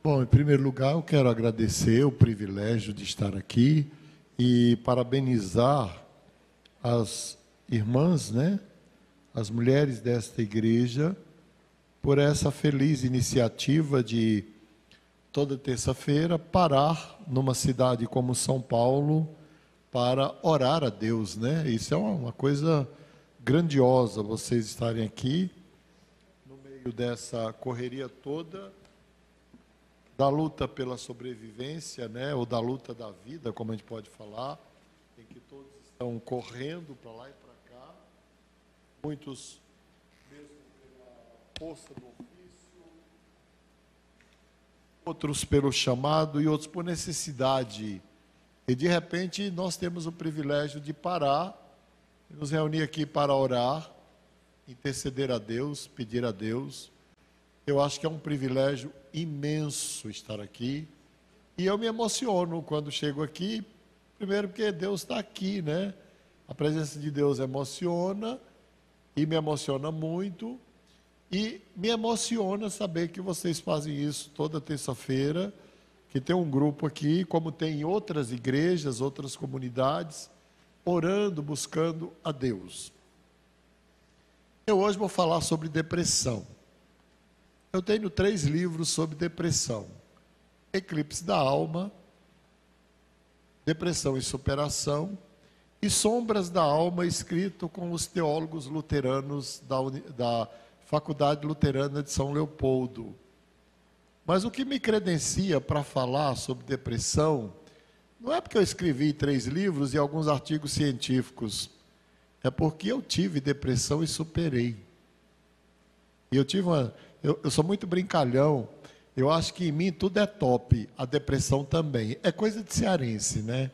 Bom, em primeiro lugar, eu quero agradecer o privilégio de estar aqui e parabenizar as irmãs, né, as mulheres desta igreja, por essa feliz iniciativa de, toda terça-feira, parar numa cidade como São Paulo para orar a Deus, né? Isso é uma coisa grandiosa, vocês estarem aqui no meio dessa correria toda, da luta pela sobrevivência, né, ou da luta da vida, como a gente pode falar, em que todos estão correndo para lá e para cá, muitos mesmo pela força do ofício, outros pelo chamado e outros por necessidade. E de repente nós temos o privilégio de parar, nos reunir aqui para orar, interceder a Deus, pedir a Deus. Eu acho que é um privilégio imenso estar aqui. E eu me emociono quando chego aqui, primeiro porque Deus está aqui, né? A presença de Deus emociona, e me emociona muito. E me emociona saber que vocês fazem isso toda terça-feira, que tem um grupo aqui, como tem em outras igrejas, outras comunidades, orando, buscando a Deus. Eu hoje vou falar sobre depressão. Eu tenho 3 livros sobre depressão: Eclipse da Alma, Depressão e Superação, e Sombras da Alma, escrito com os teólogos luteranos da Faculdade Luterana de São Leopoldo. Mas o que me credencia para falar sobre depressão não é porque eu escrevi 3 livros e alguns artigos científicos, é porque eu tive depressão e superei. E eu sou muito brincalhão, eu acho que em mim tudo é top, a depressão também. É coisa de cearense, né?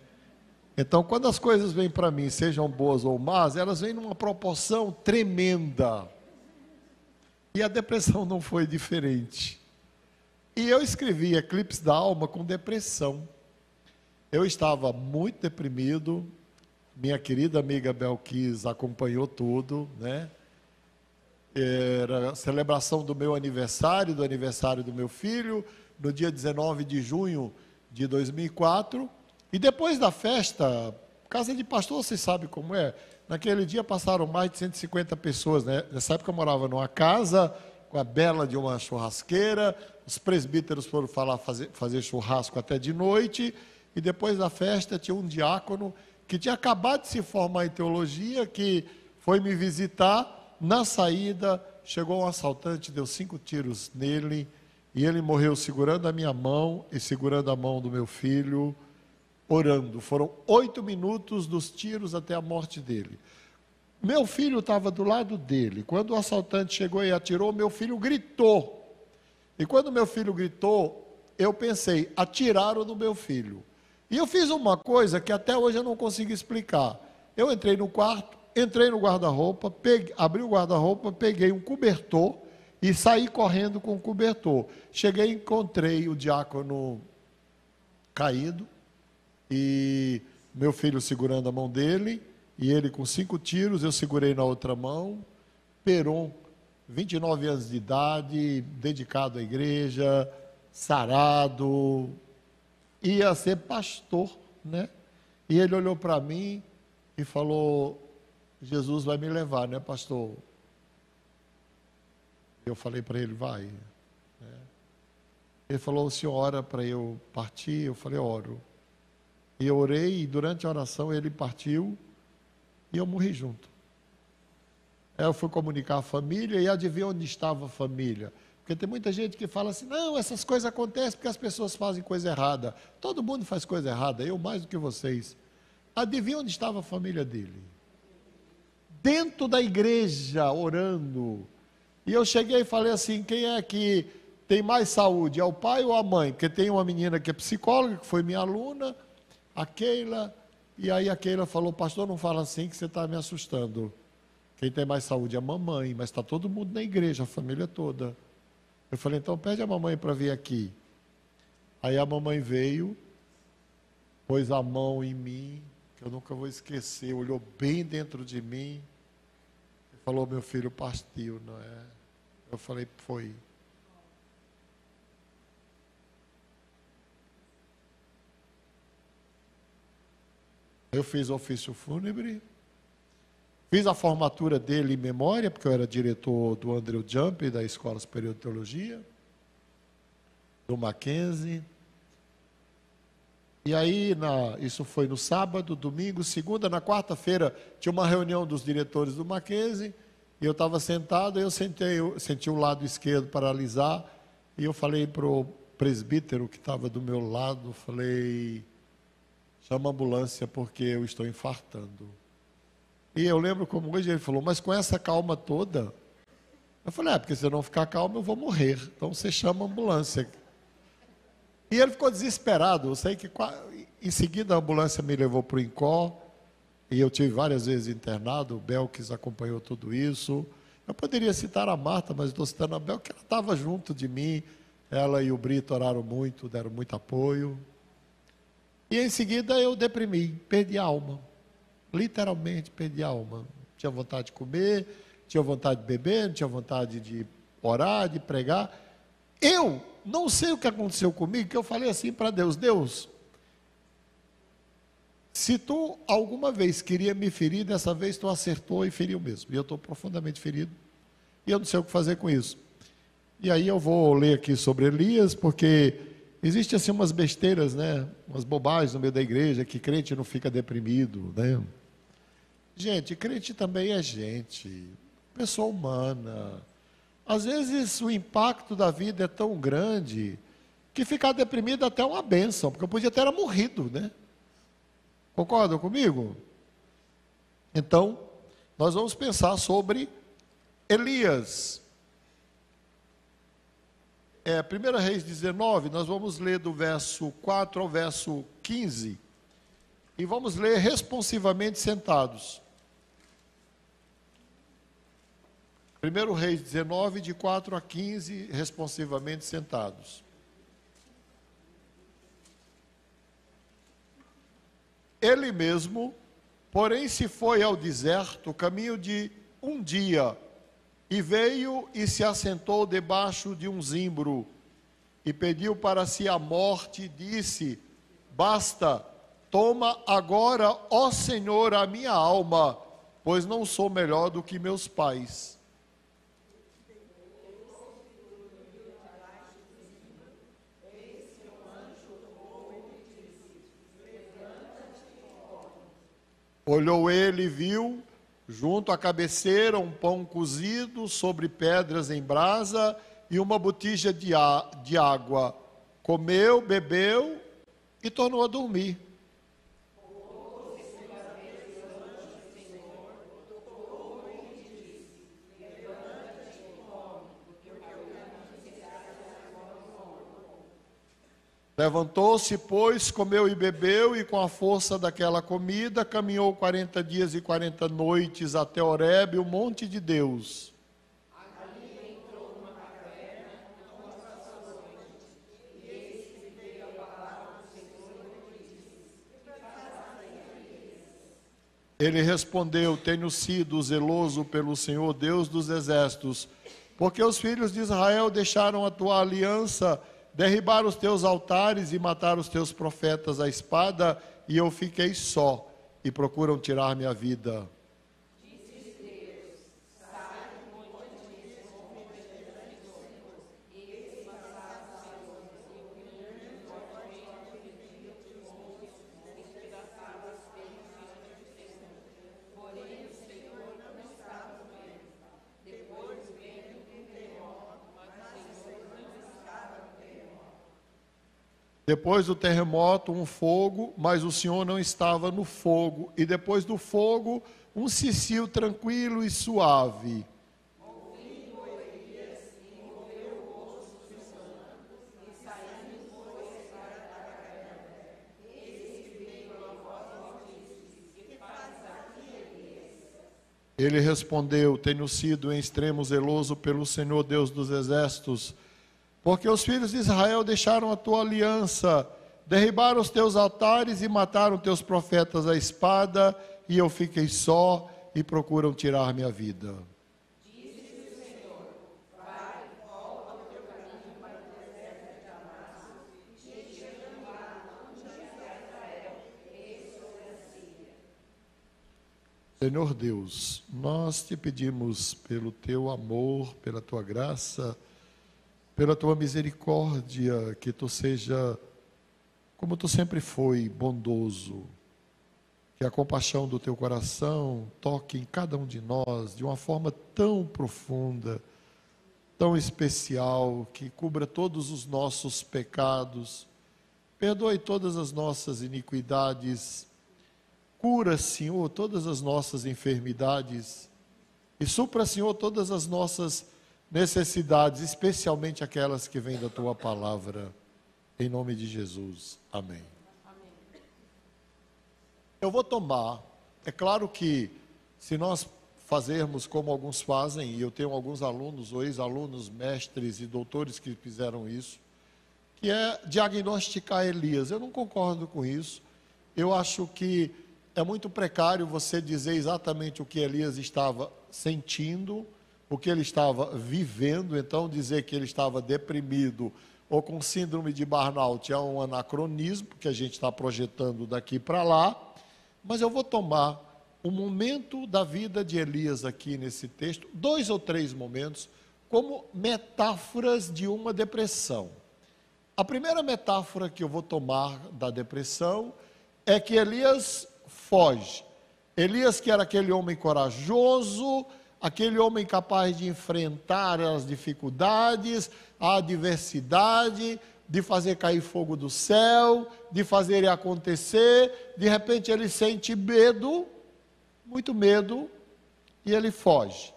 Então, quando as coisas vêm para mim, sejam boas ou más, elas vêm numa proporção tremenda. E a depressão não foi diferente. E eu escrevi Eclipse da Alma com depressão. Eu estava muito deprimido, minha querida amiga Belkis acompanhou tudo, né? Era a celebração do meu aniversário, do aniversário do meu filho, no dia 19 de junho de 2004. E depois da festa, casa de pastor, vocês sabem como é. Naquele dia passaram mais de 150 pessoas, né? Nessa época eu morava numa casa com a bela de uma churrasqueira. Os presbíteros foram fazer churrasco até de noite. E depois da festa tinha um diácono que tinha acabado de se formar em teologia, que foi me visitar. Na saída, chegou um assaltante, deu 5 tiros nele, e ele morreu segurando a minha mão e segurando a mão do meu filho, orando. Foram 8 minutos dos tiros até a morte dele. Meu filho estava do lado dele. Quando o assaltante chegou e atirou, meu filho gritou. E quando meu filho gritou, eu pensei, atiraram no meu filho. E eu fiz uma coisa que até hoje eu não consigo explicar. Eu entrei no quarto, entrei no guarda-roupa, abri o guarda-roupa, peguei um cobertor e saí correndo com o cobertor. Cheguei e encontrei o diácono caído e meu filho segurando a mão dele e ele com 5 tiros, eu segurei na outra mão. Peron, 29 anos de idade, dedicado à igreja, sarado, ia ser pastor, né? E ele olhou para mim e falou: Jesus vai me levar, né, pastor? Eu falei para ele, vai. Ele falou, o senhor ora para eu partir? Eu falei, oro. E eu orei, e durante a oração ele partiu, e eu morri junto. Aí eu fui comunicar a família, e adivinha onde estava a família? Porque tem muita gente que fala assim, não, essas coisas acontecem porque as pessoas fazem coisa errada. Todo mundo faz coisa errada, eu mais do que vocês. Adivinha onde estava a família dele? Dentro da igreja, orando. E eu cheguei e falei assim, quem é que tem mais saúde, é o pai ou a mãe? Porque tem uma menina que é psicóloga, que foi minha aluna, a Keila, e aí a Keila falou, pastor, não fala assim que você está me assustando. Quem tem mais saúde é a mamãe, mas está todo mundo na igreja, a família toda. Eu falei, então pede a mamãe para vir aqui. Aí a mamãe veio, pôs a mão em mim, que eu nunca vou esquecer, olhou bem dentro de mim, falou, meu filho partiu, não é? Eu falei, foi. Eu fiz o ofício fúnebre, fiz a formatura dele em memória, porque eu era diretor do Andrew Jump, da Escola Superior de Teologia, do Mackenzie. E aí, isso foi no sábado, domingo, segunda, na quarta-feira, tinha uma reunião dos diretores do Mackenzie, e eu estava sentado, e eu senti o lado esquerdo paralisar, e eu falei para o presbítero que estava do meu lado, falei, chama a ambulância porque eu estou infartando. E eu lembro como hoje ele falou, mas com essa calma toda, eu falei, porque se eu não ficar calmo eu vou morrer, então você chama a ambulância. E ele ficou desesperado, eu sei que em seguida a ambulância me levou para o INCOR, e eu tive várias vezes internado, o Belkis acompanhou tudo isso. Eu poderia citar a Marta, mas estou citando a Bel, que ela estava junto de mim, ela e o Brito oraram muito, deram muito apoio. E em seguida eu deprimi, perdi a alma, literalmente perdi a alma. Tinha vontade de comer, tinha vontade de beber, tinha vontade de orar, de pregar. Eu não sei o que aconteceu comigo, que eu falei assim para Deus, Deus, se tu alguma vez queria me ferir, dessa vez tu acertou e feriu mesmo. E eu estou profundamente ferido. E eu não sei o que fazer com isso. E aí eu vou ler aqui sobre Elias, porque existem assim umas besteiras, né? Umas bobagens no meio da igreja, que crente não fica deprimido, né? Gente, crente também é gente, pessoa humana. Às vezes o impacto da vida é tão grande que ficar deprimido é até uma bênção, porque eu podia ter morrido, né? Concordam comigo? Então, nós vamos pensar sobre Elias. 1 Reis 19, nós vamos ler do verso 4 ao verso 15. E vamos ler responsivamente sentados. 1 Reis 19, de 4 a 15, responsivamente sentados. Ele mesmo, porém, se foi ao deserto, caminho de um dia, e veio e se assentou debaixo de um zimbro, e pediu para si a morte, e disse, basta, toma agora, ó Senhor, a minha alma, pois não sou melhor do que meus pais. Olhou ele e viu, junto à cabeceira, um pão cozido sobre pedras em brasa e uma botija de água. Comeu, bebeu e tornou a dormir. Levantou-se, pois, comeu e bebeu, e com a força daquela comida, caminhou 40 dias e 40 noites até Horebe, o monte de Deus. Ali entrou numa caverna, com as orações, e eis que veio a palavra do Senhor e lhe disse, que fazes aí, Elias? Ele respondeu, tenho sido zeloso pelo Senhor Deus dos exércitos, porque os filhos de Israel deixaram a tua aliança, derribaram os teus altares e mataram os teus profetas à espada, e eu fiquei só, e procuram tirar minha vida. Disse Deus, sai, onde dizes como perante o Senhor, e eles passaram o Senhor, e o fortemente arrependido de montes, despedaçadas pelos diante do Senhor. Porém o Senhor não estava vendo. Depois veio um terremoto, mas o Senhor não estava no terremoto. Depois do terremoto, um fogo, mas o Senhor não estava no fogo. E depois do fogo, um cicio tranquilo e suave. Ouvindo Elias, envolveu o rosto dos seus mantos, e saindo foi para a caverna. Eis que veio a voz e disse, que fazes aqui, Elias? Ele respondeu, tenho sido em extremo zeloso pelo Senhor Deus dos exércitos, porque os filhos de Israel deixaram a tua aliança, derribaram os teus altares e mataram teus profetas à espada, e eu fiquei só e procuram tirar minha vida. Disse o Senhor, vai, volta ao teu caminho para o deserto de Damasco, e chegando lá, unge a Israel, rei sobre a Síria. Senhor Deus, nós te pedimos pelo teu amor, pela tua graça, pela tua misericórdia, que tu seja, como tu sempre foi, bondoso, que a compaixão do teu coração toque em cada um de nós de uma forma tão profunda, tão especial, que cubra todos os nossos pecados, perdoe todas as nossas iniquidades, cura, Senhor, todas as nossas enfermidades e supra, Senhor, todas as nossas necessidades, especialmente aquelas que vêm da tua palavra, em nome de Jesus. Amém. Eu vou tomar, é claro que se nós fazermos como alguns fazem, e eu tenho alguns alunos ou ex-alunos, mestres e doutores que fizeram isso, que é diagnosticar Elias. Eu não concordo com isso. Eu acho que é muito precário você dizer exatamente o que Elias estava sentindo, o que ele estava vivendo. Então dizer que ele estava deprimido ou com síndrome de burnout é um anacronismo, que a gente está projetando daqui para lá. Mas eu vou tomar um momento da vida de Elias aqui nesse texto, 2 ou 3 momentos, como metáforas de uma depressão. A primeira metáfora que eu vou tomar da depressão é que Elias foge. Elias, que era aquele homem corajoso, aquele homem capaz de enfrentar as dificuldades, a adversidade, de fazer cair fogo do céu, de fazer acontecer. De repente ele sente medo, muito medo, e ele foge.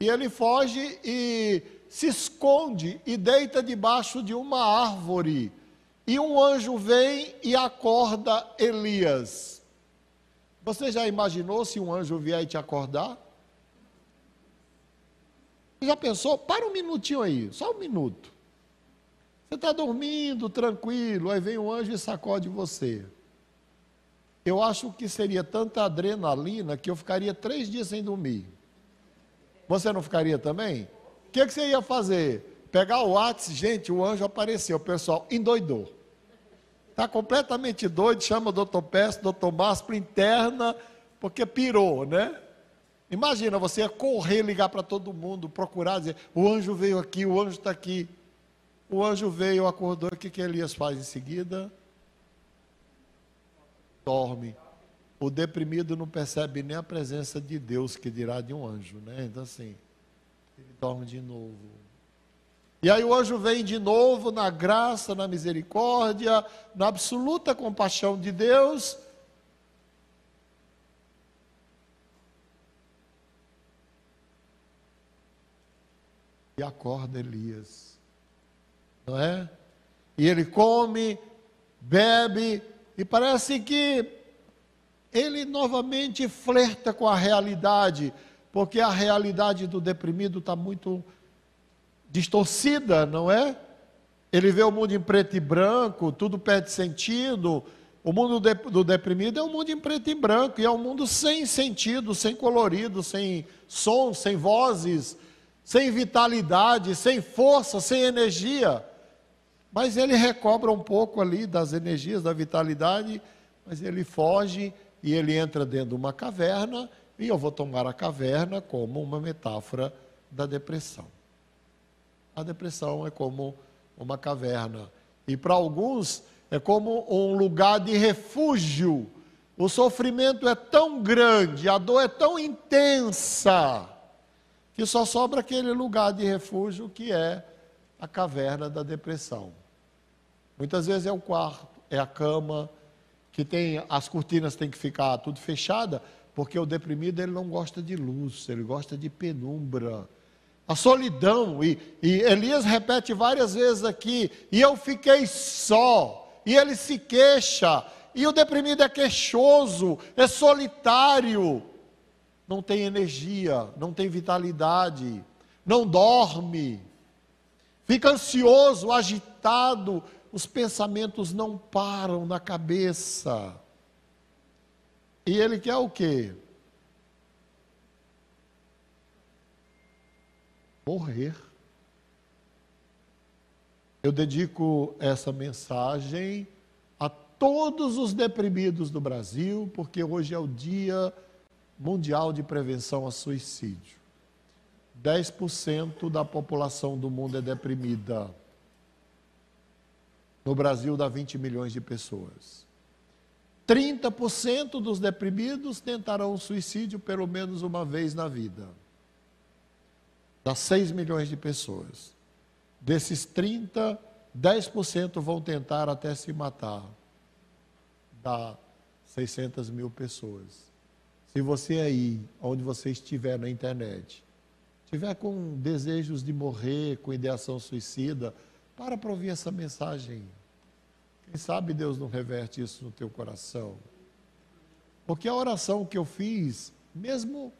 E ele foge e se esconde e deita debaixo de uma árvore. E um anjo vem e acorda Elias. Você já imaginou se um anjo vier e te acordar? Já pensou? Para um minutinho aí, só um minuto. Você está dormindo, tranquilo, aí vem um anjo e sacode você. Eu acho que seria tanta adrenalina que eu ficaria 3 dias sem dormir. Você não ficaria também? O que você ia fazer? Pegar o WhatsApp, gente, o anjo apareceu, o pessoal endoidou. Está completamente doido, chama o doutor Peço, doutor Márcio, interna, porque pirou, né? Imagina, você ia correr, ligar para todo mundo, procurar, dizer, o anjo veio aqui, o anjo está aqui. O anjo veio, acordou, o que Elias faz em seguida? Dorme. O deprimido não percebe nem a presença de Deus, que dirá de um anjo, né? Então assim, ele dorme de novo. E aí o anjo vem de novo na graça, na misericórdia, na absoluta compaixão de Deus. E acorda Elias, não é? E ele come, bebe, e parece que ele novamente flerta com a realidade, porque a realidade do deprimido está muito distorcida, não é? Ele vê o mundo em preto e branco, tudo perde sentido. O mundo do deprimido é um mundo em preto e branco, e é um mundo sem sentido, sem colorido, sem som, sem vozes, sem vitalidade, sem força, sem energia. Mas ele recobra um pouco ali das energias, da vitalidade, mas ele foge e ele entra dentro de uma caverna, e eu vou tomar a caverna como uma metáfora da depressão. A depressão é como uma caverna, e para alguns é como um lugar de refúgio. O sofrimento é tão grande, a dor é tão intensa, que só sobra aquele lugar de refúgio que é a caverna da depressão. Muitas vezes é o quarto, é a cama, que tem, as cortinas têm que ficar tudo fechada, porque o deprimido ele não gosta de luz, ele gosta de penumbra. A solidão, e Elias repete várias vezes aqui, e eu fiquei só, e ele se queixa, e o deprimido é queixoso, é solitário, não tem energia, não tem vitalidade, não dorme, fica ansioso, agitado, os pensamentos não param na cabeça. E ele quer o quê? Morrer. Eu dedico essa mensagem a todos os deprimidos do Brasil, porque hoje é o dia mundial de prevenção a suicídio. 10% da população do mundo é deprimida. No Brasil dá 20 milhões de pessoas. 30% dos deprimidos tentarão suicídio pelo menos uma vez na vida. Dá 6 milhões de pessoas. Desses 30, 10% vão tentar até se matar. Dá 600 mil pessoas. Se você aí, onde você estiver na internet, estiver com desejos de morrer, com ideação suicida, para ouvir essa mensagem. Quem sabe Deus não reverte isso no teu coração. Porque a oração que eu fiz, mesmo,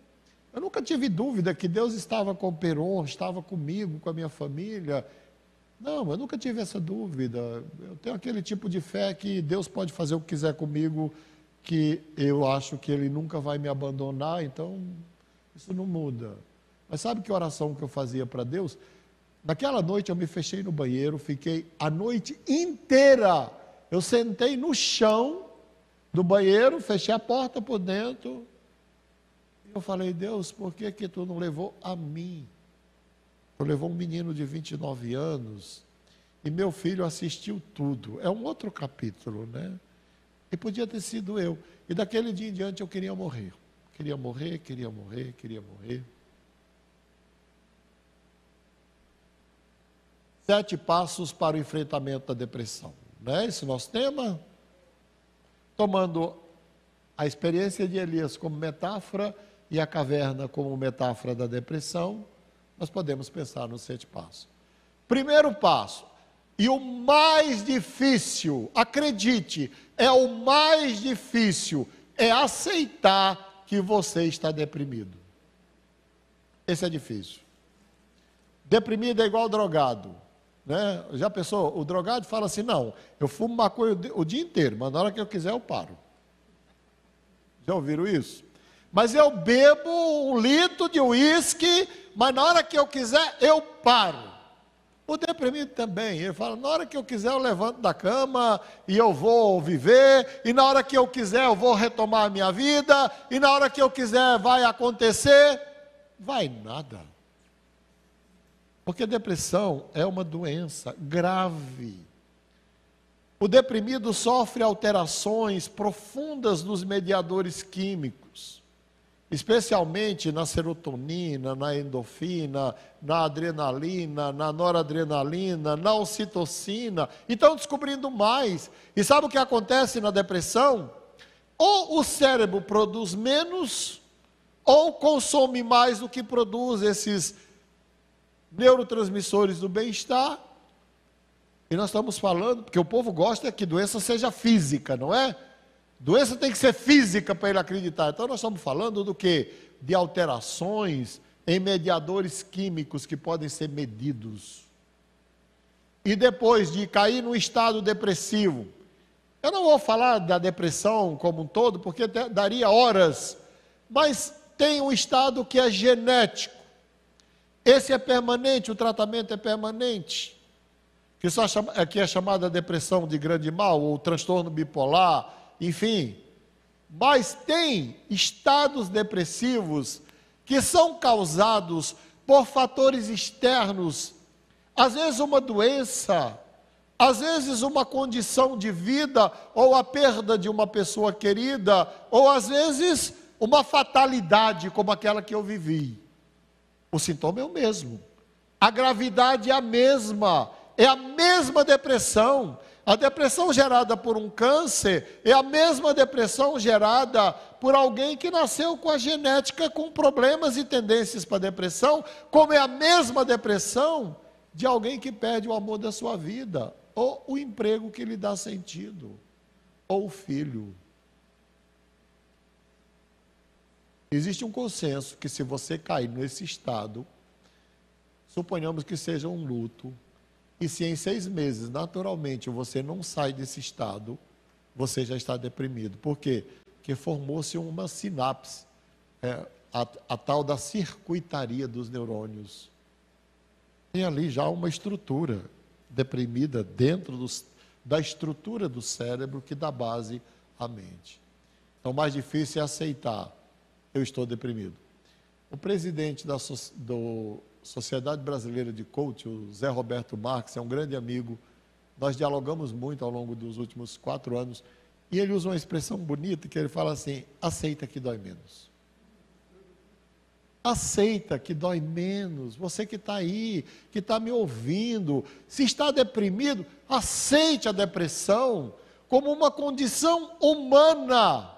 eu nunca tive dúvida que Deus estava com o Peron, estava comigo, com a minha família. Não, eu nunca tive essa dúvida. Eu tenho aquele tipo de fé que Deus pode fazer o que quiser comigo, que eu acho que Ele nunca vai me abandonar, então isso não muda. Mas sabe que oração que eu fazia para Deus? Naquela noite eu me fechei no banheiro, fiquei a noite inteira. Eu sentei no chão do banheiro, fechei a porta por dentro. E eu falei, Deus, por que que tu não levou a mim? Tu levou um menino de 29 anos e meu filho assistiu tudo. É um outro capítulo, né? E podia ter sido eu. E daquele dia em diante eu queria morrer. Queria morrer, queria morrer, queria morrer. 7 passos para o enfrentamento da depressão. Não é esse o nosso tema? Tomando a experiência de Elias como metáfora e a caverna como metáfora da depressão, nós podemos pensar nos 7 passos. Primeiro passo, e o mais difícil, acredite, é o mais difícil, é aceitar que você está deprimido. Esse é difícil. Deprimido é igual drogado. Né? Já pensou? O drogado fala assim, não, eu fumo maconha o dia inteiro, mas na hora que eu quiser eu paro. Já ouviram isso? Mas eu bebo 1 litro de uísque, mas na hora que eu quiser eu paro. O deprimido também, ele fala, na hora que eu quiser eu levanto da cama e eu vou viver, e na hora que eu quiser eu vou retomar a minha vida, e na hora que eu quiser vai acontecer. Vai nada. Porque a depressão é uma doença grave. O deprimido sofre alterações profundas nos mediadores químicos, especialmente na serotonina, na endorfina, na adrenalina, na noradrenalina, na ocitocina. E estão descobrindo mais. E sabe o que acontece na depressão? Ou o cérebro produz menos, ou consome mais do que produz esses neurotransmissores do bem-estar. E nós estamos falando, porque o povo gosta que doença seja física, não é? Doença tem que ser física para ele acreditar. Então nós estamos falando do quê? De alterações em mediadores químicos que podem ser medidos. E depois de cair num estado depressivo, eu não vou falar da depressão como um todo, porque daria horas, mas tem um estado que é genético. Esse é permanente, o tratamento é permanente. Que é chamada depressão de grande mal, ou transtorno bipolar, enfim. Mas tem estados depressivos que são causados por fatores externos. Às vezes uma doença, às vezes uma condição de vida, ou a perda de uma pessoa querida, ou às vezes uma fatalidade como aquela que eu vivi. O sintoma é o mesmo. A gravidade é a mesma. É a mesma depressão. A depressão gerada por um câncer é a mesma depressão gerada por alguém que nasceu com a genética com problemas e tendências para depressão, como é a mesma depressão de alguém que perde o amor da sua vida, ou o emprego que lhe dá sentido, ou o filho. Existe um consenso que se você cair nesse estado, suponhamos que seja um luto, e se em 6 meses, naturalmente, você não sai desse estado, você já está deprimido. Por quê? Porque formou-se uma sinapse, a tal da circuitaria dos neurônios. Tem ali já uma estrutura deprimida dentro da estrutura do cérebro que dá base à mente. Então, o mais difícil é aceitar eu estou deprimido. O presidente da Sociedade Brasileira de Coach, o Zé Roberto Marques, é um grande amigo. Nós dialogamos muito ao longo dos últimos 4 anos. E ele usa uma expressão bonita que ele fala assim: aceita que dói menos. Aceita que dói menos. Você que está aí, que está me ouvindo, se está deprimido, aceite a depressão como uma condição humana.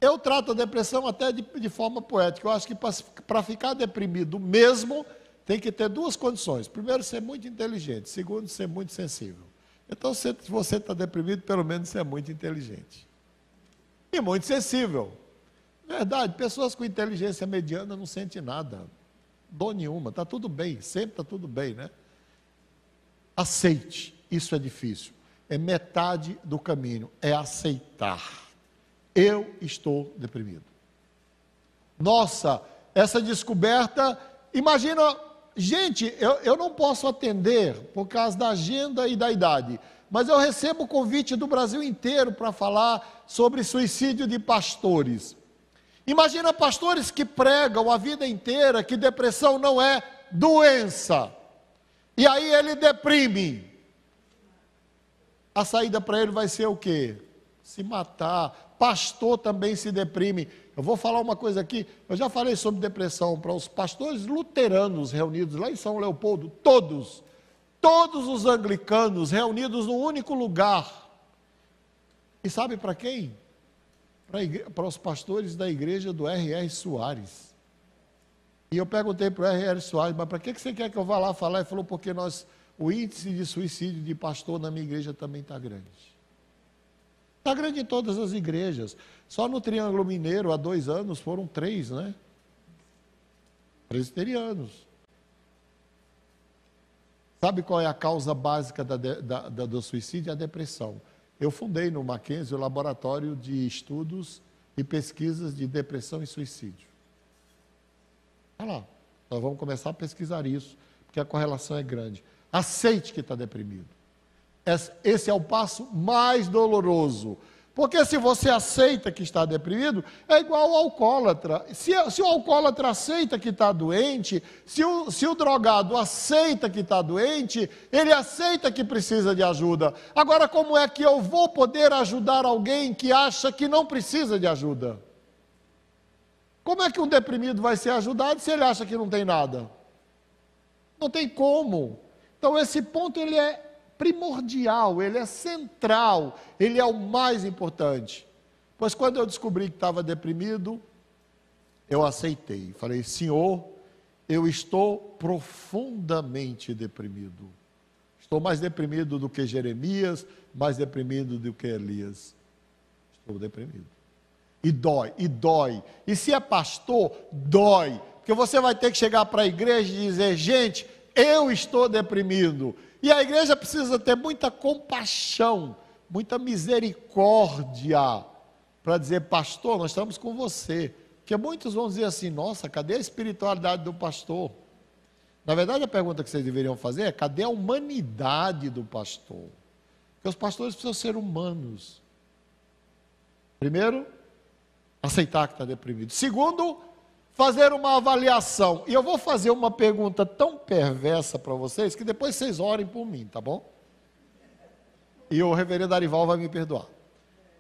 Eu trato a depressão até de forma poética. Eu acho que para ficar deprimido mesmo, tem que ter 2 condições. Primeiro, ser muito inteligente. Segundo, ser muito sensível. Então, se você está deprimido, pelo menos você é muito inteligente. E muito sensível. Verdade, pessoas com inteligência mediana não sentem nada. Dor nenhuma, está tudo bem, sempre está tudo bem, né? Aceite, isso é difícil. É metade do caminho, é aceitar. Eu estou deprimido. Nossa, essa descoberta, imagina... Gente, eu não posso atender por causa da agenda e da idade, mas eu recebo o convite do Brasil inteiro para falar sobre suicídio de pastores. Imagina pastores que pregam a vida inteira que depressão não é doença, e aí ele deprime. A saída para ele vai ser o quê? Se matar. Pastor também se deprime. Eu vou falar uma coisa aqui, eu já falei sobre depressão para os pastores luteranos reunidos lá em São Leopoldo, todos os anglicanos reunidos num único lugar. E sabe para quem? Para os pastores da igreja do R.R. Soares. E eu perguntei para o R.R. Soares, mas para que você quer que eu vá lá falar? Ele falou, porque o índice de suicídio de pastor na minha igreja também está grande. Está grande em todas as igrejas. Só no Triângulo Mineiro, há 2 anos, foram 3, né? Presbiterianos. Sabe qual é a causa básica do suicídio? A depressão. Eu fundei no Mackenzie o Laboratório de Estudos e Pesquisas de Depressão e Suicídio. Olha lá, nós vamos começar a pesquisar isso, porque a correlação é grande. Aceite que está deprimido. Esse é o passo mais doloroso. Porque se você aceita que está deprimido, é igual ao alcoólatra. Se o alcoólatra aceita que está doente, se o drogado aceita que está doente, ele aceita que precisa de ajuda. Agora, como é que eu vou poder ajudar alguém que acha que não precisa de ajuda? Como é que um deprimido vai ser ajudado se ele acha que não tem nada? Não tem como. Então, esse ponto ele é primordial, ele é central, ele é o mais importante. Pois quando eu descobri que estava deprimido, eu aceitei. Falei, Senhor, eu estou profundamente deprimido. Estou mais deprimido do que Jeremias, mais deprimido do que Elias. Estou deprimido. E dói, e dói. E se é pastor, dói. Porque você vai ter que chegar para a igreja e dizer, gente, eu estou deprimido. E a igreja precisa ter muita compaixão, muita misericórdia, para dizer, pastor, nós estamos com você. Porque muitos vão dizer assim, nossa, cadê a espiritualidade do pastor? Na verdade, a pergunta que vocês deveriam fazer é, cadê a humanidade do pastor? Porque os pastores precisam ser humanos. Primeiro, aceitar que está deprimido. Segundo, fazer uma avaliação. E eu vou fazer uma pergunta tão perversa para vocês, que depois vocês orem por mim, tá bom? E o reverendo Arival vai me perdoar.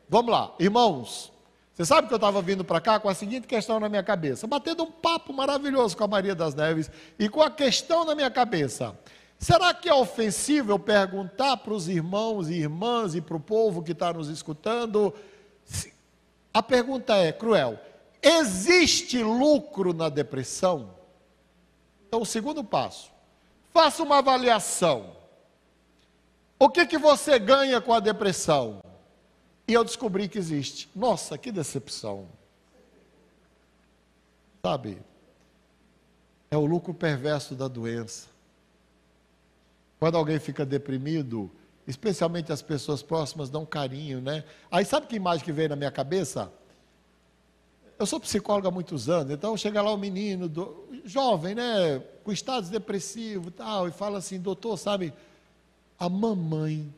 Vamos lá, irmãos. Você sabe que eu estava vindo para cá com a seguinte questão na minha cabeça, batendo um papo maravilhoso com a Maria das Neves, e com a questão na minha cabeça. Será que é ofensivo eu perguntar para os irmãos e irmãs e para o povo que está nos escutando? A pergunta é cruel. Existe lucro na depressão? Então, o segundo passo, faça uma avaliação. O que você ganha com a depressão? E eu descobri que existe. Nossa, que decepção. Sabe? É o lucro perverso da doença. Quando alguém fica deprimido, especialmente as pessoas próximas dão carinho, né? Aí sabe que imagem que veio na minha cabeça? Eu sou psicólogo há muitos anos, então chega lá um menino, jovem, né, com estados depressivos e tal, e fala assim, doutor, sabe, a mamãe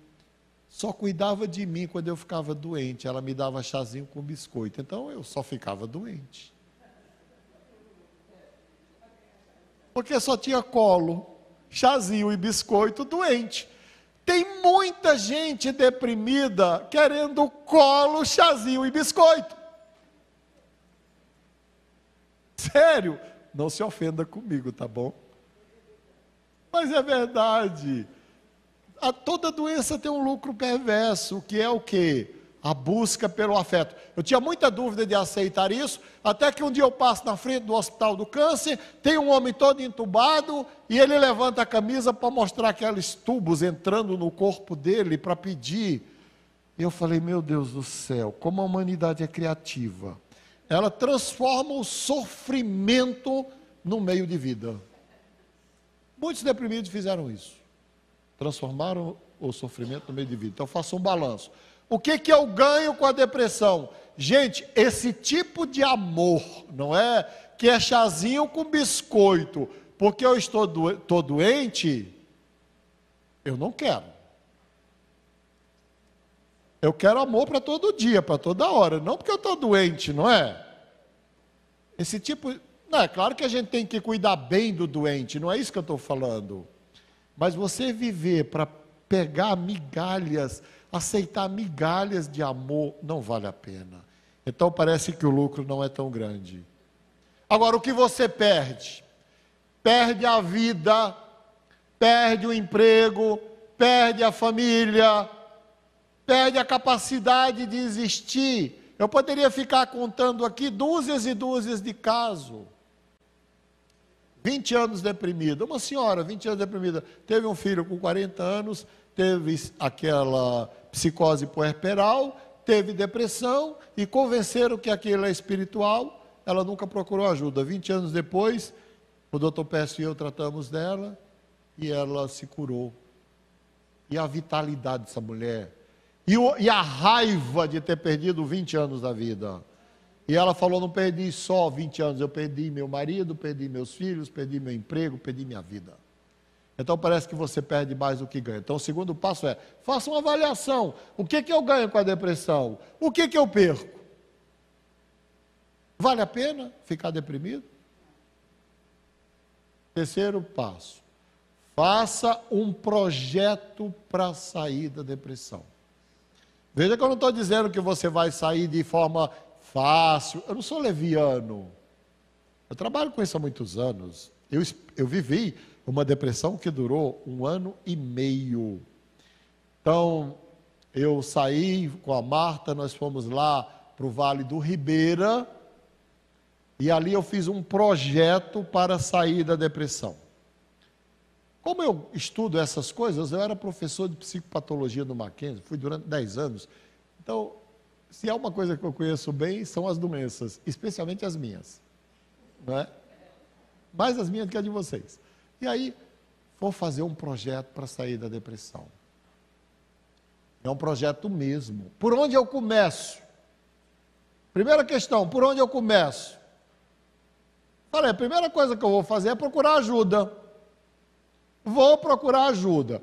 só cuidava de mim quando eu ficava doente. Ela me dava chazinho com biscoito. Então eu só ficava doente. Porque só tinha colo, chazinho e biscoito, doente. Tem muita gente deprimida querendo colo, chazinho e biscoito. Sério, não se ofenda comigo, tá bom? Mas é verdade. Toda doença tem um lucro perverso, que é o quê? A busca pelo afeto. Eu tinha muita dúvida de aceitar isso, até que um dia eu passo na frente do Hospital do Câncer, tem um homem todo entubado, e ele levanta a camisa para mostrar aqueles tubos entrando no corpo dele, para pedir. E eu falei, meu Deus do céu, como a humanidade é criativa. Ela transforma o sofrimento no meio de vida. Muitos deprimidos fizeram isso. Transformaram o sofrimento no meio de vida. Então, faça um balanço. O que eu ganho com a depressão? Gente, esse tipo de amor, não é? Que é chazinho com biscoito, porque eu estou doente, eu não quero. Eu quero amor para todo dia, para toda hora, não porque eu estou doente, não é? Esse tipo... Não, é claro que a gente tem que cuidar bem do doente, não é isso que eu estou falando. Mas você viver para pegar migalhas, aceitar migalhas de amor, não vale a pena. Então parece que o lucro não é tão grande. Agora, o que você perde? Perde a vida, perde o emprego, perde a família, perde a capacidade de existir. Eu poderia ficar contando aqui dúzias e dúzias de casos. 20 anos deprimida, uma senhora, 20 anos deprimida, teve um filho com 40 anos, teve aquela psicose puerperal, teve depressão e convenceram que aquilo é espiritual, ela nunca procurou ajuda. 20 anos depois, o Dr. Pécio e eu tratamos dela e ela se curou. E a vitalidade dessa mulher, e a raiva de ter perdido 20 anos da vida. E ela falou, não perdi só 20 anos, eu perdi meu marido, perdi meus filhos, perdi meu emprego, perdi minha vida. Então parece que você perde mais do que ganha. Então o segundo passo é, faça uma avaliação. O que eu ganho com a depressão? O que eu perco? Vale a pena ficar deprimido? Terceiro passo, faça um projeto para sair da depressão. Veja que eu não estou dizendo que você vai sair de forma fácil, eu não sou leviano, eu trabalho com isso há muitos anos, eu vivi uma depressão que durou 1 ano e meio, então eu saí com a Marta, nós fomos lá para o Vale do Ribeira, e ali eu fiz um projeto para sair da depressão. Como eu estudo essas coisas, eu era professor de psicopatologia no Mackenzie, fui durante 10 anos, então... Se há uma coisa que eu conheço bem, são as doenças, especialmente as minhas, não é? Mais as minhas do que as de vocês. E aí, vou fazer um projeto para sair da depressão. É um projeto mesmo. Por onde eu começo? Primeira questão, por onde eu começo? Falei, a primeira coisa que eu vou fazer é procurar ajuda. Vou procurar ajuda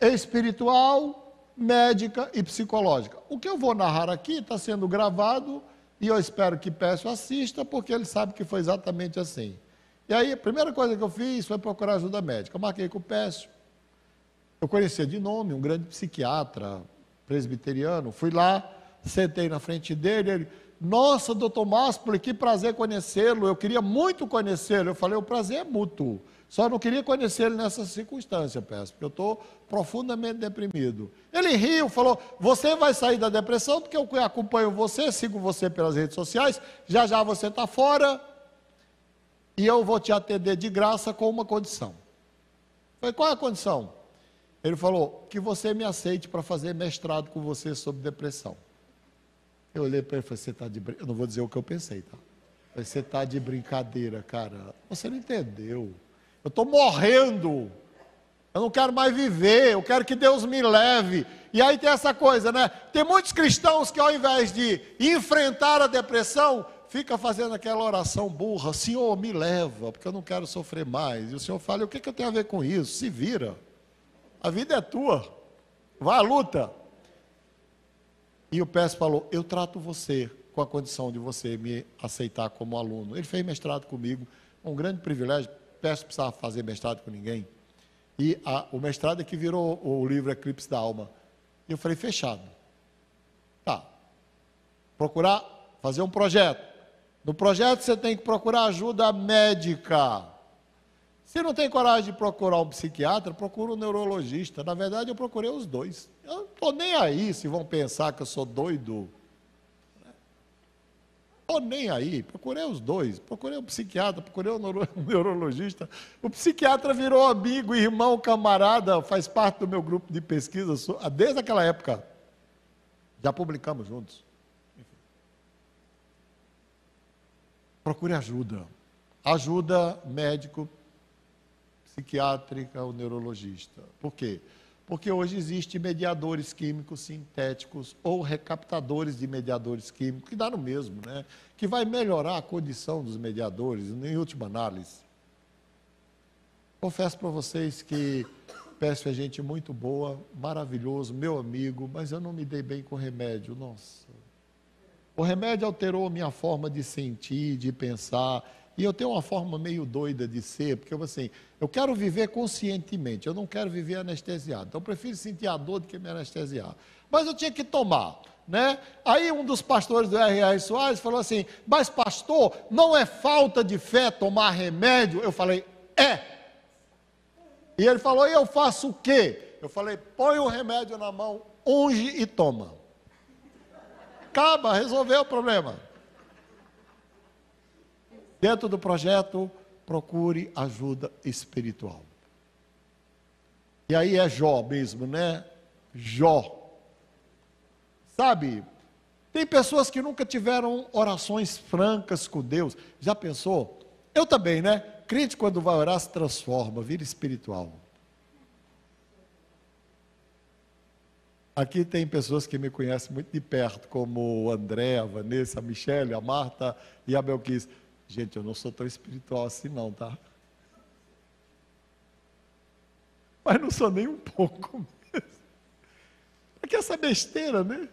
espiritual, médica e psicológica. O que eu vou narrar aqui está sendo gravado e eu espero que Pécio assista, porque ele sabe que foi exatamente assim. E aí, a primeira coisa que eu fiz foi procurar ajuda médica. Eu marquei com o Pécio. Eu conhecia de nome um grande psiquiatra presbiteriano. Fui lá, sentei na frente dele, ele, nossa, doutor Máspoli, que prazer conhecê-lo, eu queria muito conhecê-lo. Eu falei, o prazer é mútuo. Só não queria conhecer ele nessa circunstância, peço, porque eu estou profundamente deprimido. Ele riu, falou, você vai sair da depressão, porque eu acompanho você, sigo você pelas redes sociais, já já você está fora, e eu vou te atender de graça com uma condição. Eu falei, qual é a condição? Ele falou, que você me aceite para fazer mestrado com você sobre depressão. Eu olhei para ele e falei, você está de brincadeira, eu não vou dizer o que eu pensei, tá? Eu falei, você está de brincadeira, cara, você não entendeu. Eu estou morrendo, eu não quero mais viver, eu quero que Deus me leve. E aí tem essa coisa, né? Tem muitos cristãos que ao invés de enfrentar a depressão, fica fazendo aquela oração burra, Senhor, me leva, porque eu não quero sofrer mais. E o Senhor fala, o que eu tenho a ver com isso? Se vira, a vida é tua, vai à luta. E o PS falou, eu trato você com a condição de você me aceitar como aluno. Ele fez mestrado comigo, um grande privilégio. O PS precisava fazer mestrado com ninguém. E o mestrado é que virou o livro Eclipse da Alma. E eu falei, fechado. Tá. Procurar fazer um projeto. No projeto você tem que procurar ajuda médica. Se não tem coragem de procurar um psiquiatra, procura um neurologista. Na verdade, eu procurei os dois. Eu não estou nem aí se vão pensar que eu sou doido. Estou nem aí. Procurei os dois. Procurei um psiquiatra, procurei um neurologista. O psiquiatra virou amigo, irmão, camarada, faz parte do meu grupo de pesquisa. Desde aquela época. Já publicamos juntos. Procure ajuda. Ajuda médico, psiquiátrica ou neurologista. Por quê? Porque hoje existem mediadores químicos sintéticos ou recaptadores de mediadores químicos, que dá no mesmo, né? Que vai melhorar a condição dos mediadores, em última análise. Confesso para vocês que PESF é gente muito boa, maravilhoso, meu amigo, mas eu não me dei bem com o remédio, nossa. O remédio alterou a minha forma de sentir, de pensar, e eu tenho uma forma meio doida de ser, porque assim, eu quero viver conscientemente, eu não quero viver anestesiado. Então eu prefiro sentir a dor do que me anestesiar. Mas eu tinha que tomar, né? Aí um dos pastores do R.R. Soares falou assim, mas pastor, não é falta de fé tomar remédio? Eu falei, é. E ele falou, e eu faço o quê? Eu falei, põe o remédio na mão, unge e toma. Acaba, resolveu o problema. Dentro do projeto, procure ajuda espiritual. E aí é Jó mesmo, né? Jó. Sabe, tem pessoas que nunca tiveram orações francas com Deus. Já pensou? Eu também, né? Crente quando vai orar se transforma, vira espiritual. Aqui tem pessoas que me conhecem muito de perto, como o André, a Vanessa, a Michele, a Marta e a Belquis. Gente, eu não sou tão espiritual assim não, tá? Mas não sou nem um pouco mesmo. Porque essa besteira, né?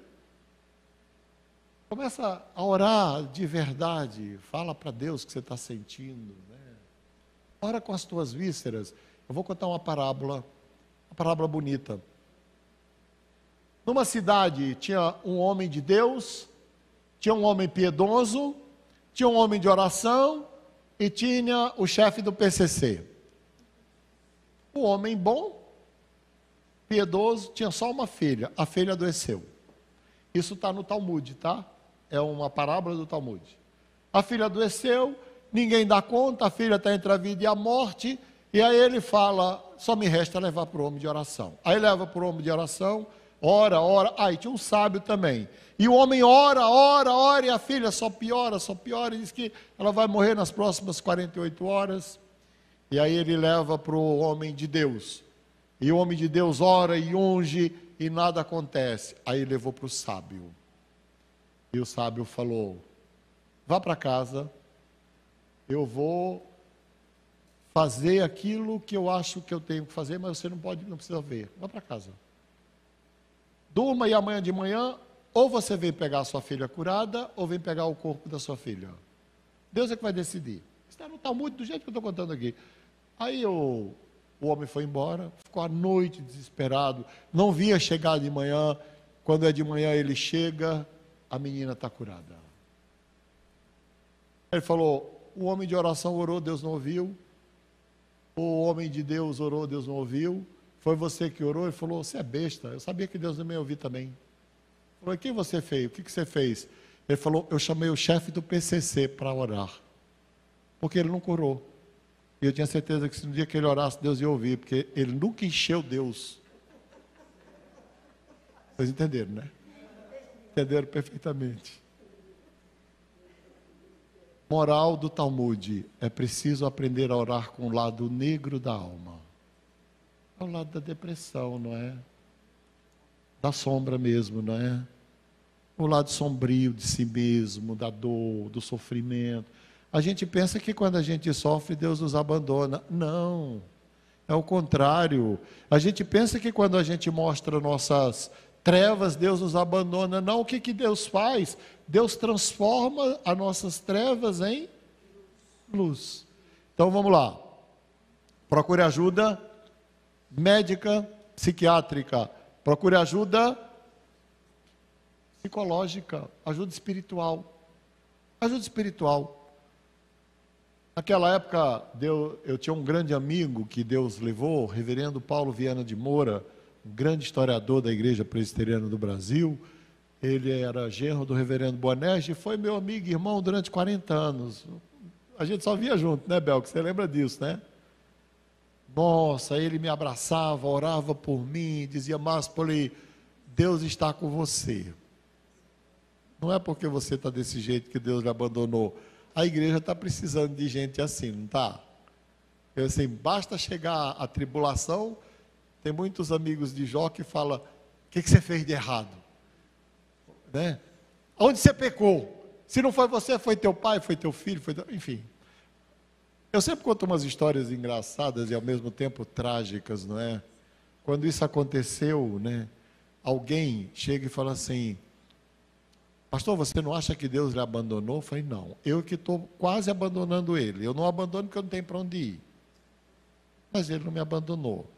Começa a orar de verdade, fala para Deus o que você está sentindo, né? Ora com as tuas vísceras. Eu vou contar uma parábola bonita. Numa cidade tinha um homem de Deus, tinha um homem piedoso, tinha um homem de oração e tinha o chefe do PCC. O homem bom, piedoso, tinha só uma filha, a filha adoeceu. Isso está no Talmud, tá? É uma parábola do Talmud. A filha adoeceu, ninguém dá conta, a filha está entre a vida e a morte, e aí ele fala, só me resta levar para o homem de oração. Aí leva para o homem de oração, ora, e tinha um sábio também. E o homem ora, e a filha só piora, e diz que ela vai morrer nas próximas 48 horas. E aí ele leva para o homem de Deus. E o homem de Deus ora e unge e nada acontece. Aí ele levou para o sábio. E o sábio falou, vá para casa, eu vou fazer aquilo que eu acho que eu tenho que fazer, mas você não precisa ver. Vá para casa. Durma e amanhã de manhã, ou você vem pegar a sua filha curada, ou vem pegar o corpo da sua filha. Deus é que vai decidir. Está no Talmud do jeito que eu estou contando aqui. Aí o homem foi embora, ficou a noite desesperado, não via chegar de manhã. Quando é de manhã ele chega, a menina está curada. Ele falou, o homem de oração orou, Deus não ouviu. O homem de Deus orou, Deus não ouviu. Foi você que orou? Ele falou, você é besta, eu sabia que Deus não me ouvir também. Ele falou, o que você fez? O que você fez? Ele falou, eu chamei o chefe do PCC para orar, porque ele não curou. E eu tinha certeza que se no dia que ele orasse, Deus ia ouvir, porque ele nunca encheu Deus. Vocês entenderam, né? Entenderam perfeitamente. Moral do Talmud, é preciso aprender a orar com o lado negro da alma. É o lado da depressão, não é? Da sombra mesmo, não é? O lado sombrio de si mesmo, da dor, do sofrimento. A gente pensa que quando a gente sofre, Deus nos abandona. Não, é o contrário. A gente pensa que quando a gente mostra nossas Trevas, Deus nos abandona. Não, o que, que Deus faz? Deus transforma as nossas trevas em luz. Então vamos lá. Procure ajuda médica, psiquiátrica. Procure ajuda psicológica, ajuda espiritual. Ajuda espiritual. Naquela época, eu tinha um grande amigo que Deus levou, o reverendo Paulo Viana de Moura, um grande historiador da Igreja Presbiteriana do Brasil. Ele era genro do reverendo Boanerges e foi meu amigo e irmão durante 40 anos. A gente só via junto, né, Belco? Você lembra disso, né? Nossa, ele me abraçava, orava por mim, dizia: Máspoli, Deus está com você. Não é porque você está desse jeito que Deus lhe abandonou. A igreja está precisando de gente assim, não está? Eu assim, basta chegar a tribulação. Tem muitos amigos de Jó que falam: o que você fez de errado? Né? Onde você pecou? Se não foi você, foi teu pai, foi teu filho, enfim. Eu sempre conto umas histórias engraçadas e ao mesmo tempo trágicas, não é? Quando isso aconteceu, né? Alguém chega e fala assim: pastor, você não acha que Deus lhe abandonou? Eu falei: não, eu que estou quase abandonando ele. Eu não abandono porque eu não tenho para onde ir. Mas ele não me abandonou.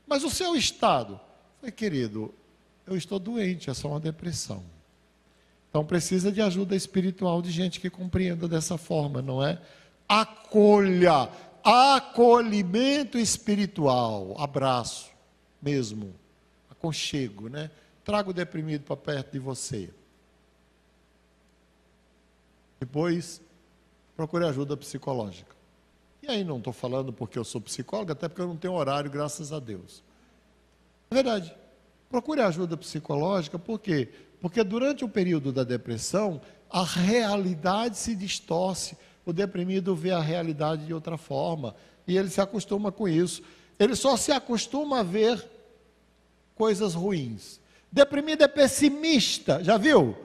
Mas o seu estado? Eu falei: querido, eu estou doente, é só uma depressão. Então precisa de ajuda espiritual, de gente que compreenda dessa forma, não é? Acolha, acolhimento espiritual, abraço mesmo, aconchego, né? Traga o deprimido para perto de você. Depois, procure ajuda psicológica. E aí não estou falando porque eu sou psicólogo, até porque eu não tenho horário, graças a Deus. É verdade. Procure ajuda psicológica, por quê? Porque durante o período da depressão, a realidade se distorce. O deprimido vê a realidade de outra forma. E ele se acostuma com isso. Ele só se acostuma a ver coisas ruins. Deprimido é pessimista, já viu?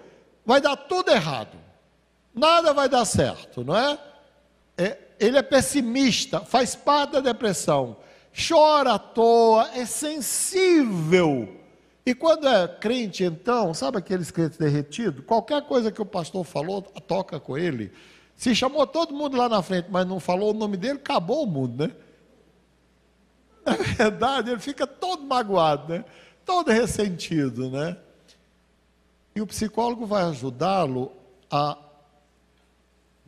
Vai dar tudo errado. Nada vai dar certo, não é? Ele é pessimista, faz parte da depressão. Chora à toa, é sensível. E quando é crente, então, sabe aqueles crentes derretidos? Qualquer coisa que o pastor falou, toca com ele. Se chamou todo mundo lá na frente, mas não falou o nome dele, acabou o mundo, né? Na verdade, ele fica todo magoado, né? Todo ressentido, né? E o psicólogo vai ajudá-lo a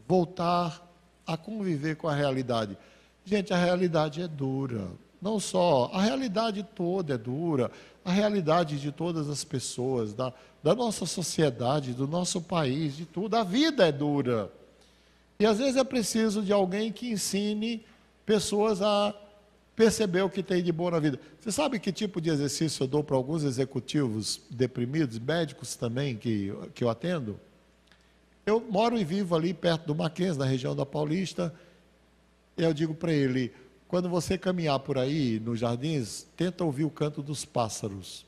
voltar a conviver com a realidade. Gente, a realidade é dura. Não só, a realidade toda é dura. A realidade de todas as pessoas, da nossa sociedade, do nosso país, de tudo. A vida é dura. E às vezes é preciso de alguém que ensine pessoas a perceber o que tem de bom na vida. Você sabe que tipo de exercício eu dou para alguns executivos deprimidos, médicos também, que eu atendo? Eu moro e vivo ali perto do Mackenzie, na região da Paulista, e eu digo para ele: quando você caminhar por aí, nos jardins, tenta ouvir o canto dos pássaros.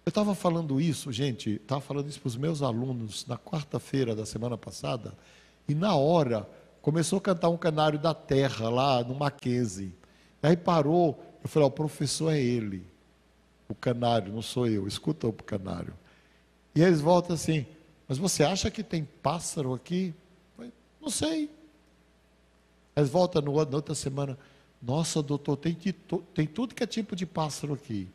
Eu estava falando isso, gente, estava falando isso para os meus alunos na quarta-feira da semana passada, e na hora começou a cantar um canário da terra lá no Mackenzie. Aí parou, eu falei: o professor é ele, o canário, não sou eu, escuta o canário. E eles voltam assim: mas você acha que tem pássaro aqui? Eu falei: não sei. Eles voltam na outra semana: nossa, doutor, tem tudo que é tipo de pássaro aqui.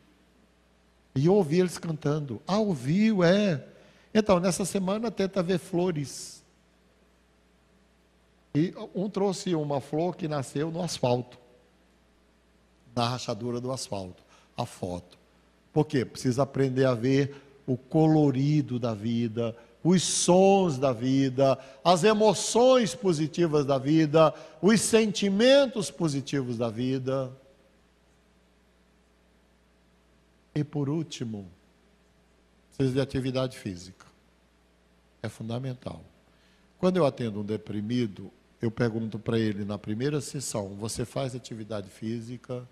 E eu ouvi eles cantando. Ah, ouviu, é. Então, nessa semana tenta ver flores. E um trouxe uma flor que nasceu no asfalto, na rachadura do asfalto, a foto. Por quê? Precisa aprender a ver o colorido da vida, os sons da vida, as emoções positivas da vida, os sentimentos positivos da vida. E por último, precisa de atividade física. É fundamental. Quando eu atendo um deprimido, eu pergunto para ele na primeira sessão: você faz atividade física?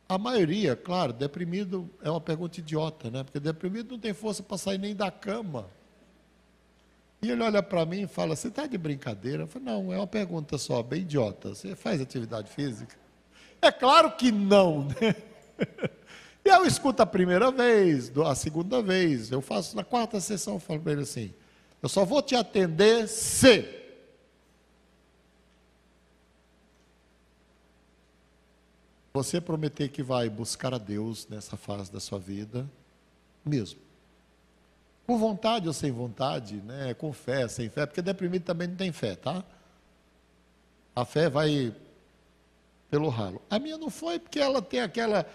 A maioria, claro, deprimido é uma pergunta idiota, né? Porque deprimido não tem força para sair nem da cama. E ele olha para mim e fala: você está de brincadeira? Eu falo: não, é uma pergunta só, bem idiota. Você faz atividade física? É claro que não, né? E eu escuto a primeira vez, a segunda vez, eu faço na quarta sessão, eu falo para ele assim, eu só vou te atender se você prometer que vai buscar a Deus nessa fase da sua vida, mesmo. Com vontade ou sem vontade, né? Com fé, sem fé, porque deprimido também não tem fé, tá? A fé vai pelo ralo. A minha não foi porque ela tem aquela...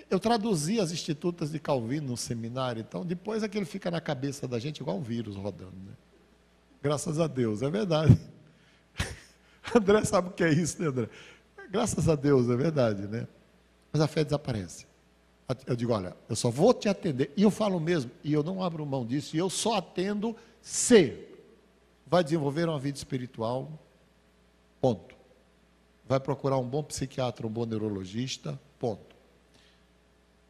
Eu traduzi as Institutas de Calvino no seminário, então depois aquilo fica na cabeça da gente igual um vírus rodando, né? Graças a Deus, é verdade. André sabe o que é isso, né, André? Graças a Deus, é verdade, né? Mas a fé desaparece. Eu digo, olha, eu só vou te atender, e eu falo mesmo, e eu não abro mão disso, e eu só atendo se vai desenvolver uma vida espiritual, ponto. Vai procurar um bom psiquiatra, um bom neurologista, ponto.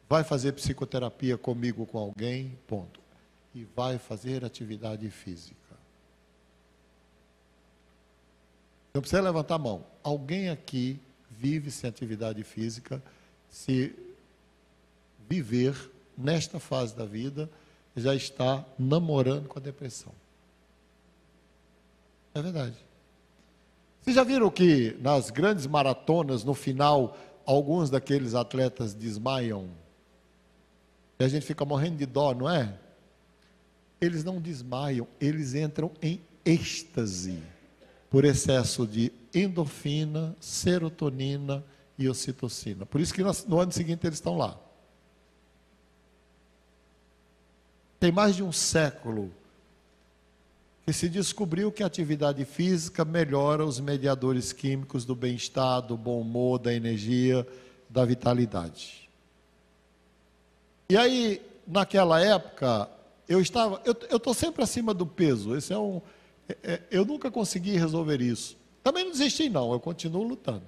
Vai fazer psicoterapia comigo, com alguém, ponto. E vai fazer atividade física. Não precisa levantar a mão. Alguém aqui vive sem atividade física, se viver nesta fase da vida, já está namorando com a depressão. É verdade. Vocês já viram que nas grandes maratonas, no final, alguns daqueles atletas desmaiam? E a gente fica morrendo de dó, não é? Eles não desmaiam, eles entram em êxtase, por excesso de endorfina, serotonina e ocitocina. Por isso que no ano seguinte eles estão lá. Tem mais de um século que se descobriu que a atividade física melhora os mediadores químicos do bem-estar, do bom humor, da energia, da vitalidade. E aí, naquela época, eu estou sempre acima do peso. Esse eu nunca consegui resolver isso. Também não desisti não, eu continuo lutando.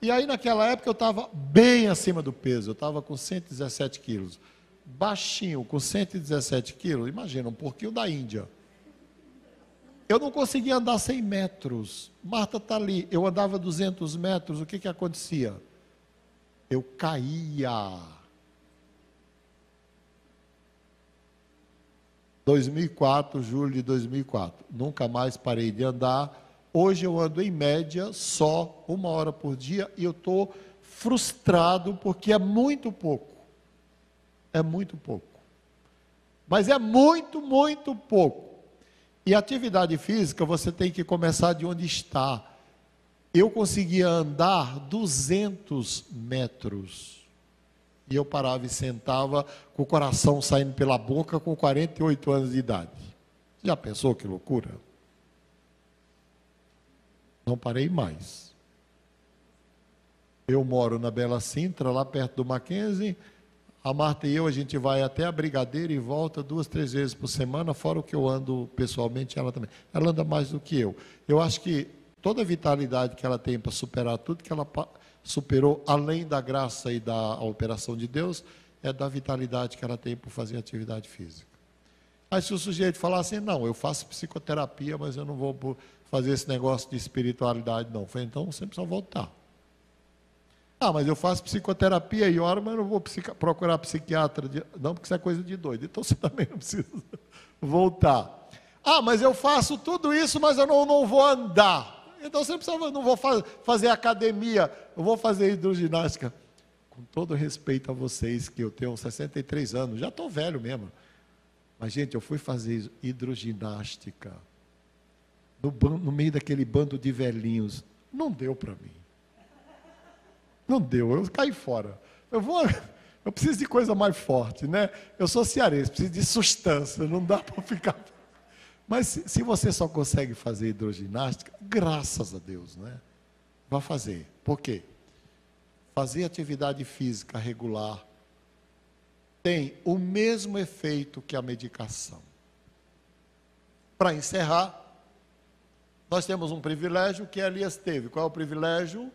E aí naquela época eu estava bem acima do peso, eu estava com 117 quilos. Baixinho, com 117 quilos, imagina, um porquinho da Índia. Eu não conseguia andar 100 metros. Marta está ali, eu andava 200 metros, o que acontecia? Eu caía. 2004, julho de 2004. Nunca mais parei de andar. Hoje eu ando em média só 1 hora por dia e eu estou frustrado porque é muito pouco. É muito pouco. Mas é muito, muito pouco. E atividade física você tem que começar de onde está. Eu conseguia andar 200 metros. E eu parava e sentava com o coração saindo pela boca com 48 anos de idade. Já pensou que loucura? Não parei mais. Eu moro na Bela Sintra, lá perto do Mackenzie. A Marta e eu, a gente vai até a Brigadeiro e volta 2, 3 vezes por semana, fora o que eu ando pessoalmente, ela também. Ela anda mais do que eu. Eu acho que toda a vitalidade que ela tem para superar tudo que ela superou, além da graça e da operação de Deus, é da vitalidade que ela tem por fazer atividade física. Aí se o sujeito falar assim, não, eu faço psicoterapia, mas eu não vou fazer esse negócio de espiritualidade, não. Eu falei, então você precisa voltar. Ah, mas eu faço psicoterapia e oro, mas eu não vou procurar psiquiatra. Não, porque isso é coisa de doido. Então você também não precisa voltar. Ah, mas eu faço tudo isso, mas eu não vou andar. Então você precisa, não vou fazer academia, eu vou fazer hidroginástica. Com todo respeito a vocês, que eu tenho 63 anos, já estou velho mesmo. Mas, gente, eu fui fazer hidroginástica no meio daquele bando de velhinhos. Não deu para mim. Não deu, eu caí fora. Eu preciso de coisa mais forte, né? Eu sou cearense, preciso de sustância, não dá para ficar... Mas se você só consegue fazer hidroginástica, graças a Deus, né? Vá fazer. Por quê? Fazer atividade física regular tem o mesmo efeito que a medicação. Para encerrar, nós temos um privilégio que Elias teve. Qual é o privilégio?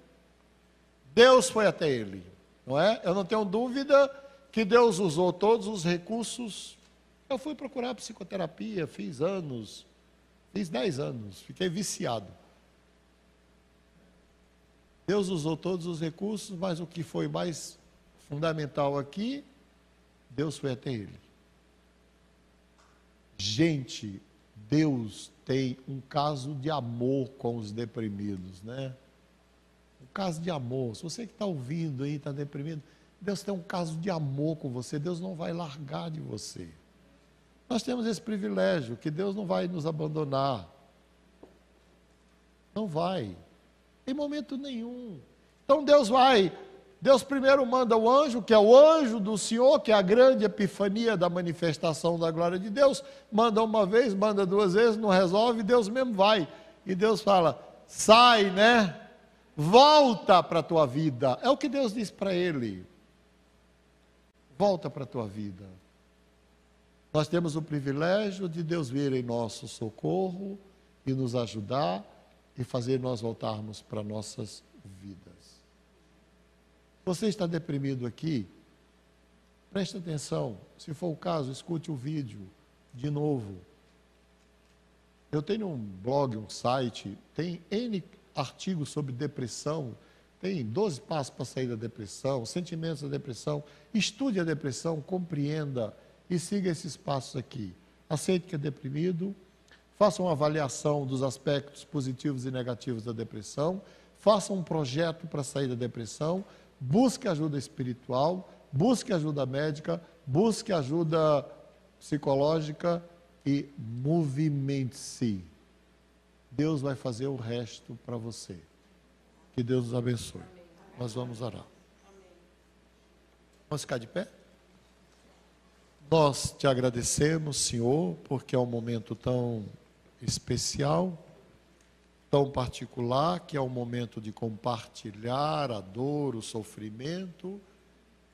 Deus foi até ele, não é? Eu não tenho dúvida que Deus usou todos os recursos. Eu fui procurar psicoterapia, fiz 10 anos, fiquei viciado. Deus usou todos os recursos, mas o que foi mais fundamental aqui Deus foi até ele. Gente, Deus tem um caso de amor com os deprimidos, né? Um caso de amor. Se você que está ouvindo aí, está deprimido, Deus tem um caso de amor com você. Deus não vai largar de você. Nós temos esse privilégio, que Deus não vai nos abandonar. Não vai. Em momento nenhum. Então Deus primeiro manda o anjo, que é o anjo do Senhor, que é a grande epifania da manifestação da glória de Deus. Manda uma vez, manda duas vezes, não resolve, Deus mesmo vai. E Deus fala, sai, né? Volta para a tua vida. É o que Deus diz para ele. Volta para a tua vida. Nós temos o privilégio de Deus vir em nosso socorro e nos ajudar e fazer nós voltarmos para nossas vidas. Você está deprimido aqui? Preste atenção. Se for o caso, escute o vídeo de novo. Eu tenho um blog, um site, tem N artigos sobre depressão, tem 12 passos para sair da depressão, sentimentos da depressão. Estude a depressão, compreenda e siga esses passos aqui. Aceite que é deprimido, faça uma avaliação dos aspectos positivos e negativos da depressão, faça um projeto para sair da depressão, busque ajuda espiritual, busque ajuda médica, busque ajuda psicológica e movimente-se. Deus vai fazer o resto para você. Que Deus nos abençoe. Nós vamos orar. Vamos ficar de pé? Nós te agradecemos, Senhor, porque é um momento tão especial, tão particular, que é um momento de compartilhar a dor, o sofrimento,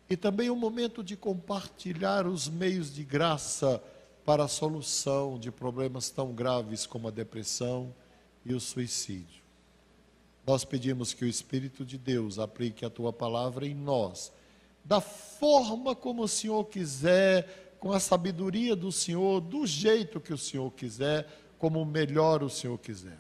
e também um momento de compartilhar os meios de graça para a solução de problemas tão graves como a depressão e o suicídio. Nós pedimos que o Espírito de Deus aplique a tua palavra em nós, da forma como o Senhor quiser, com a sabedoria do Senhor, do jeito que o Senhor quiser, como melhor o Senhor quiser.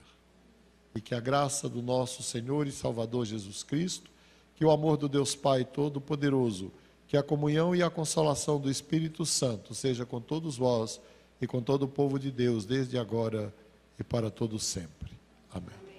E que a graça do nosso Senhor e Salvador Jesus Cristo, que o amor do Deus Pai Todo-Poderoso, que a comunhão e a consolação do Espírito Santo seja com todos vós e com todo o povo de Deus, desde agora e para todo sempre. Amém.